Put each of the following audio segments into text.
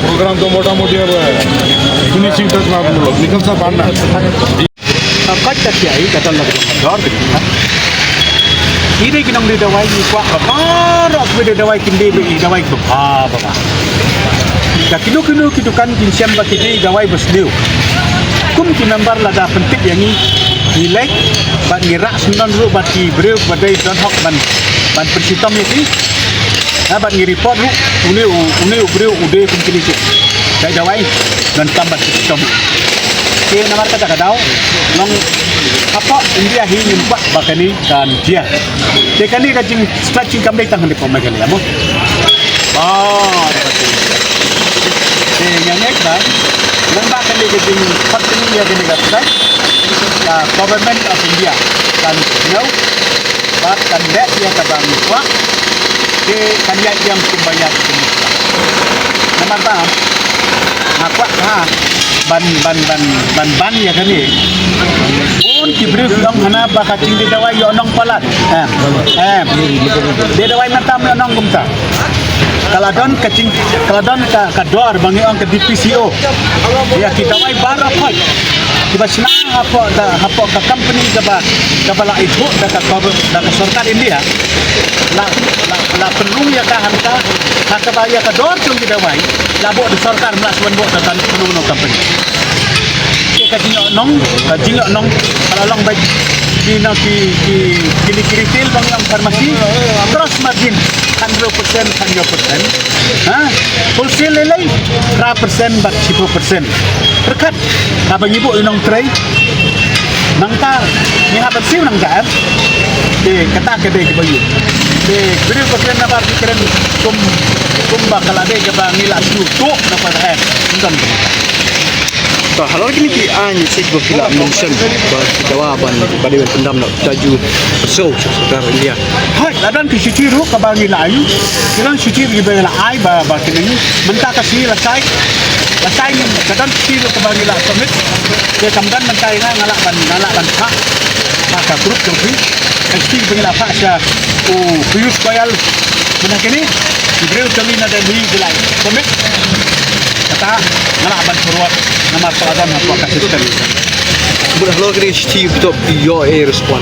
प्रोग्राम तो मोटा मोटी अब फिनिशिंग टच में आप लोग निकल सा पाना cách chặt chẽ cả tuần là đó thì ini đây cái nông đi đâu ai qua apa rồi bây giờ ai kinh đi bây giờ ai chụp à bà ya kinu kan kinsiam ba kini gawai besliu kum kinambar lada pentik yang ni nilai ba ngira sundan ru ba ki breu ba dai don hok ban persitam ni ha ba ngi report ru uni breu ude kum kini cik dai gawai dan tambah persitam ke namar kata kadau long apa India hi nimpak bakani dan dia tekani kajing stretching kamdai tang ni pemagali amo nyanyak dah, nampak kali kejing fakti yang kini kata, government of India kan know, kan dek dia kabang kuat, ke kan yang sembayar kini. Nampak tak? Kuat ban ya kini. Pun kibri orang mana bakacing di dawai yonong palat, di dawai matam yonong kumta. Kalau don kador bangi orang ke DPCO ya kita wai bara koi kita senang apa ke company kebala itu dekat sarkar India la perlu ya ka hanka hakabaya kador tung kita wai la bo di sarkar melawan bo dekat penuh company ke kajinyo nong kalau long baik kini retail bang yang farmasi terus margin 100% wholesale lelai 100% bat 10% terkat abang ibu inong tray nangka ni habat siu nang gaar kata kedai ke bayu beri bagian nabar pikiran kum bakal ada ke bang nila sutu dapat undang tak halau kini ki anyi sik berfila mention jawaban pada pendam nak taju so sekarang India hai ladan ki sitiru ka bangi layu kiran sitiru gi bela ai ba kini menta kasih lasai ni ladan sitiru ka bangi la summit ke kamdan mentai ngalak ban ka grup jongpi esti bela fa sya piyus koyal mana kini ibreu kami na dan hi belai summit kata ngalak ban forward nama peladan apa kasih sekali bukan lo kini Steve top yo respon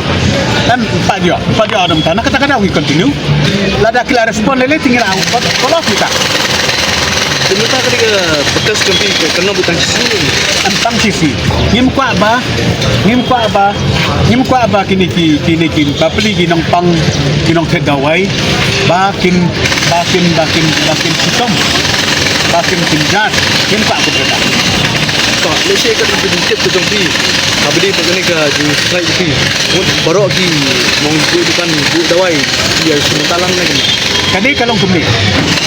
dan empat dia ada mentah nak kata-kata we continue lada kila respon lele tinggal aku kalau kita ternyata ketika bekas kempi kena bukan sisi tentang sisi ngim kwa ba kini bapeli ginong pang ginong tegawai bakin sitom bakin pinjat ngim kwa aku berada tak Malaysia kan berdikit ke jampi abdi begini ke di slide itu baru lagi mau bukan buat dawai dia sementalang lagi kadi kalau kembali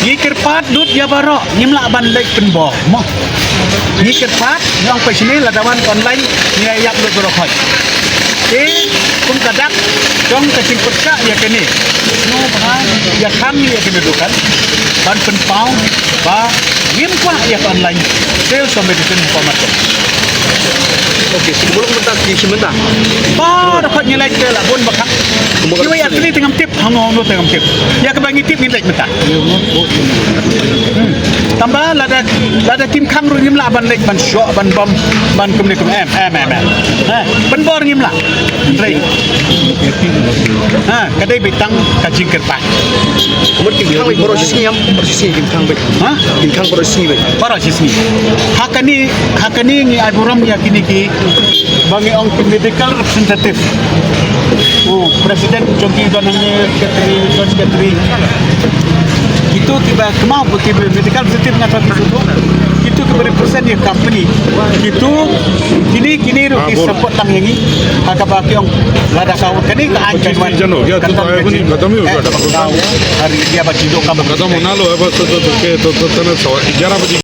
ngikir pat dut ya baru nyimla ban lek penbo mo ngikir pat yang pesini ladawan online ni ayap dut baru khoi kum kadak dong kecing perka ya kini no bah ya kami ya kini dukan ban penpau ba ngim kwa ya online sales sampai dengan informasi. Okey, sebelum kita sebentar. Ba dapat nilai ke lah bon bakak. Kiwa ya tadi tengam tip hango tengam tip. Ya ke bagi tip nilai meta. Tambah lada tim kang ru ngim la ban lek ban syok ban bom ban kum ni kum ban bor ngim la. Rei. Kadai betang kajing kerpa. Kemudian tim kang baik proses ni tim kang baik. Tim kang proses ni baik. Proses ni. Hakani ni aburam ya kini ki bagi orang medical representative. Presiden Jogi Donangnya sekretari itu tiba kemau tiba medical representative ngata itu itu kepada persen ya company itu kini rugi support lang yang ini agak bagi orang lada kau kini ke anjing ya tu tahu apa ni kata mi hari dia baca doa kamu kata mau nalo apa tu ke tu tanah sawah 11 बजे